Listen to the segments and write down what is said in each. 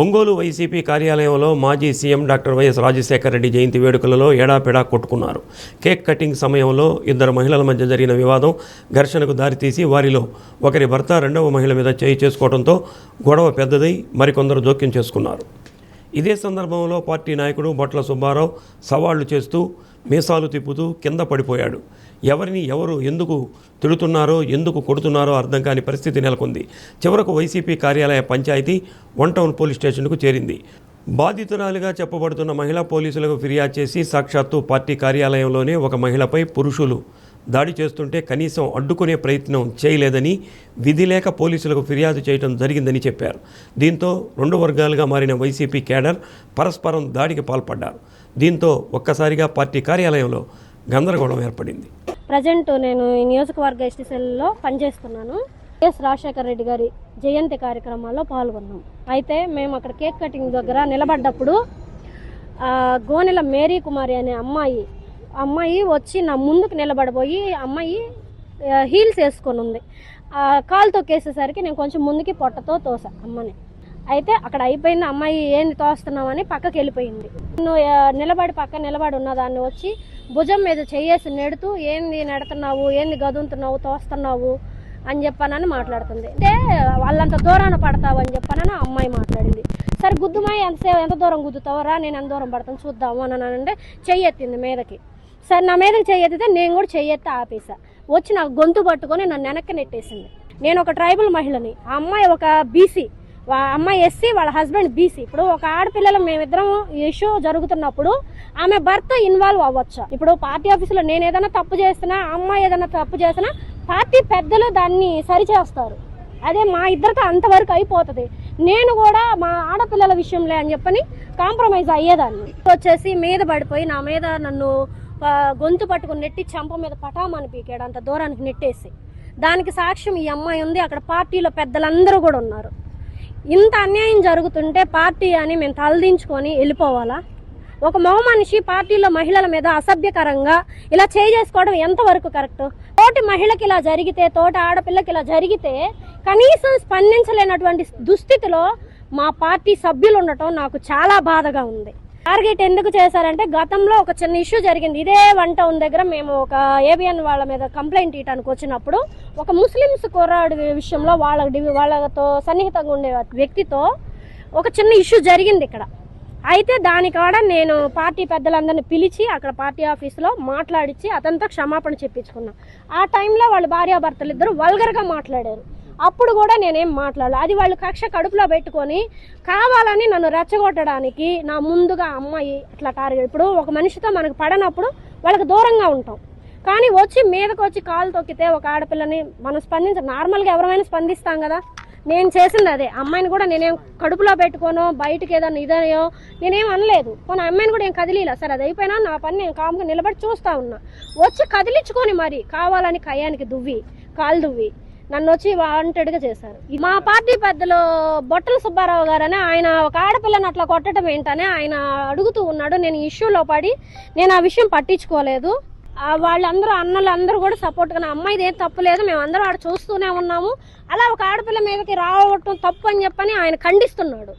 ఒంగోలు వైసీపీ కార్యాలయంలో మాజీ CM doctor YS Rajasekhara Reddy జయంతి వేడుకలలో ఎడాపెడా కొట్టుకున్నారు. కేక్ కటింగ్ సమయంలో ఇద్దరు మహిళల మధ్య జరిగిన వివాదం ఘర్షణకు దారితీసి వారిలో ఒకరి భర్త రెండవ మహిళ మీద చేయి చేసుకోవడంతో గొడవ పెద్దదై మరికొందరు జోక్యం చేసుకున్నారు. ఇదే సందర్భంలో పార్టీ నాయకుడు బొట్ల సుబ్బారావు సవాళ్లు చేస్తూ మీసాలు తిప్పుతూ కింద పడిపోయాడు. ఎవరిని ఎవరు ఎందుకు తిడుతున్నారో ఎందుకు కొడుతున్నారో అర్థం కాని పరిస్థితి నెలకొంది. చివరకు వైసీపీ కార్యాలయ పంచాయతీ 1 టౌన్ పోలీస్ స్టేషన్కు చేరింది. బాధితురాలిగా చెప్పబడుతున్న మహిళా పోలీసులకు ఫిర్యాదు చేసి సాక్షాత్తు పార్టీ కార్యాలయంలోనే ఒక మహిళపై పురుషులు దాడి చేస్తుంటే కనీసం అడ్డుకునే ప్రయత్నం చేయలేదని, విధి లేక పోలీసులకు ఫిర్యాదు చేయడం జరిగిందని చెప్పారు. దీంతో 2 వర్గాలుగా మారిన వైసీపీ కేడర్ పరస్పరం దాడికి పాల్పడ్డారు. దీంతో ఒక్కసారిగా పార్టీ కార్యాలయంలో గందరగోళం ఏర్పడింది. ప్రజెంట్ నేను ఈ నియోజకవర్గ ఎస్టీసీలో పనిచేస్తున్నాను. వైఎస్ రాజశేఖర రెడ్డి గారి జయంతి కార్యక్రమాల్లో పాల్గొన్నాం. అయితే మేము అక్కడ కేక్ కటింగ్ దగ్గర నిలబడ్డప్పుడు గోనెల మేరీ కుమారి అనే అమ్మాయి వచ్చి నా ముందుకు నిలబడిపోయి అమ్మాయి హీల్స్ వేసుకొని ఉంది. కాలు తొక్కేసేసరికి నేను కొంచెం ముందుకి పొట్టతో తోసా అమ్మని. అయితే అక్కడ అయిపోయింది. అమ్మాయి ఏంది తోస్తున్నామని పక్కకి వెళ్ళిపోయింది. నేను పక్క నిలబడి ఉన్న దాన్ని వచ్చి భుజం మీద చెయ్యేసి నెడుతూ ఏంది నెడుతున్నావు, ఏంది గదుంతున్నావు, తోస్తున్నావు అని చెప్పానని మాట్లాడుతుంది. అంటే వాళ్ళంత దూరాన పడతావు అని చెప్పానని అమ్మాయి మాట్లాడింది. సరే గుద్దుమాయి ఎంత దూరం గుద్దుతావరా, నేను ఎంత దూరం పడతాను చూద్దాము అని అంటే చెయ్యెత్తింది మీదకి. సరే నా మీదకి చెయ్యెత్తితే నేను కూడా చెయ్యెత్తి ఆపేసా. వచ్చి నాకు గొంతు పట్టుకొని నన్ను వెనక్కి నెట్టేసింది. నేను ఒక ట్రైబల్ మహిళని, ఆ అమ్మాయి ఒక బీసీ, అమ్మాయి ఎస్సీ, వాళ్ళ హస్బెండ్ బీసీ. ఇప్పుడు ఒక ఆడపిల్లలు మేమిద్దరం ఇష్యూ జరుగుతున్నప్పుడు ఆమె భర్త ఇన్వాల్వ్ అవ్వచ్చు. ఇప్పుడు పార్టీ ఆఫీసులో నేను ఏదైనా తప్పు చేసినా, అమ్మాయి ఏదైనా తప్పు చేసినా పార్టీ పెద్దలు దాన్ని సరిచేస్తారు. అదే మా ఇద్దరితో అంతవరకు అయిపోతుంది. నేను కూడా మా ఆడపిల్లల విషయంలో అని చెప్పని కాంప్రమైజ్ అయ్యేదాన్ని. వచ్చేసి మీద పడిపోయి నా మీద నన్ను గొంతు పట్టుకుని నెట్టి చంప మీద పటామని పీకాడు, అంత దూరానికి నెట్టేసి. దానికి సాక్ష్యం ఈ అమ్మాయి ఉంది. అక్కడ పార్టీలో పెద్దలందరూ కూడా ఉన్నారు. ఇంత అన్యాయం జరుగుతుంటే పార్టీ అని మేము తలదించుకొని వెళ్ళిపోవాలా? ఒక మగ మనిషి పార్టీలో మహిళల మీద అసభ్యకరంగా ఇలా చేసుకోవడం ఎంతవరకు కరెక్ట్? తోటి మహిళకి ఇలా జరిగితే, తోటి ఆడపిల్లకి ఇలా జరిగితే కనీసం స్పందించలేనటువంటి దుస్థితిలో మా పార్టీ సభ్యులు ఉండటం నాకు చాలా బాధగా ఉంది. టార్గెట్ ఎందుకు చేశారంటే, గతంలో ఒక చిన్న ఇష్యూ జరిగింది. ఇదే 1 టౌన్ దగ్గర మేము ఒక ఏబిఎన్ వాళ్ళ మీద కంప్లైంట్ ఇవ్వడానికి వచ్చినప్పుడు ఒక ముస్లిమ్స్ కుర్రాడి విషయంలో వాళ్ళతో సన్నిహితంగా ఉండే వ్యక్తితో ఒక చిన్న ఇష్యూ జరిగింది ఇక్కడ. అయితే దానికాడ నేను పార్టీ పెద్దలందరినీ పిలిచి అక్కడ పార్టీ ఆఫీసులో మాట్లాడించి అతనితో క్షమాపణ చెప్పించుకున్నా. ఆ టైంలో వాళ్ళ భార్యాభర్తలు ఇద్దరు వల్గర్గా మాట్లాడారు. అప్పుడు కూడా నేనేం మాట్లాడలేదు. అది వాళ్ళు కక్ష కడుపులో పెట్టుకొని కావాలని నన్ను రెచ్చగొట్టడానికి నా ముందుగా అమ్మాయి అట్లా టార్గెట్. ఇప్పుడు ఒక మనిషితో మనకు పడనప్పుడు వాళ్ళకి దూరంగా ఉంటాం, కానీ వచ్చి మీదకి వచ్చి కాలు తొక్కితే ఒక ఆడపిల్లని మనం నార్మల్గా ఎవరైనా స్పందిస్తాం కదా. నేను చేసింది అదే. అమ్మాయిని కూడా నేనేం కడుపులో పెట్టుకోనో బయటకు ఏదన్నా ఇదనో నేనేం అనలేదు. కొన్ని అమ్మాయిని కూడా ఏం కదిలిలా. సరే అది అయిపోయినా నా పని నేను కాముగా నిలబడి చూస్తా ఉన్నా. వచ్చి కదిలించుకొని మరి కావాలని కయ్యానికి కాలు దువ్వి నన్ను వచ్చి వాంటెడ్గా చేశారు. మా పార్టీ పెద్దలు బొట్టల సుబ్బారావు గారని ఆయన ఒక ఆడపిల్లని అట్లా కొట్టడం ఏంటనే ఆయన అడుగుతూ ఉన్నాడు. నేను ఇష్యూలో పడి నేను ఆ విషయం పట్టించుకోలేదు. వాళ్ళందరూ అన్నలందరూ కూడా సపోర్ట్గా, అమ్మాయిది ఏం తప్పు లేదు, మేమందరూ ఆడ చూస్తూనే ఉన్నాము, అలా ఒక ఆడపిల్ల మీదకి రావటం తప్పు అని చెప్పని ఆయన ఖండిస్తున్నాడు.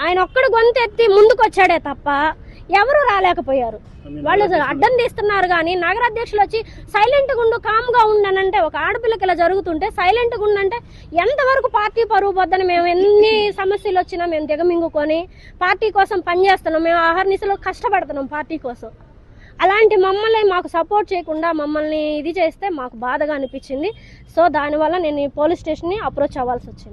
ఆయన ఒక్కడు గొంతెత్తి ముందుకు వచ్చాడే తప్ప ఎవరు రాలేకపోయారు. వాళ్ళు అడ్డం తీస్తున్నారు. కానీ నగరాధ్యక్షులు వచ్చి సైలెంట్గా ఉండు, కామ్గా ఉండనంటే, ఒక ఆడపిల్లకి ఇలా జరుగుతుంటే సైలెంట్గా ఉండంటే ఎంతవరకు పార్టీ పరువు పోద్దని మేము ఎన్ని సమస్యలు వచ్చినా మేము దిగమింగుకొని పార్టీ కోసం పనిచేస్తున్నాం. మేము ఆహర్నిశలో కష్టపడుతున్నాం పార్టీ కోసం. అలాంటి మమ్మల్ని మాకు సపోర్ట్ చేయకుండా మమ్మల్ని ఇది చేస్తే మాకు బాధగా అనిపించింది. సో దానివల్ల నేను ఈ పోలీస్ స్టేషన్ని అప్రోచ్ అవ్వాల్సి వచ్చింది.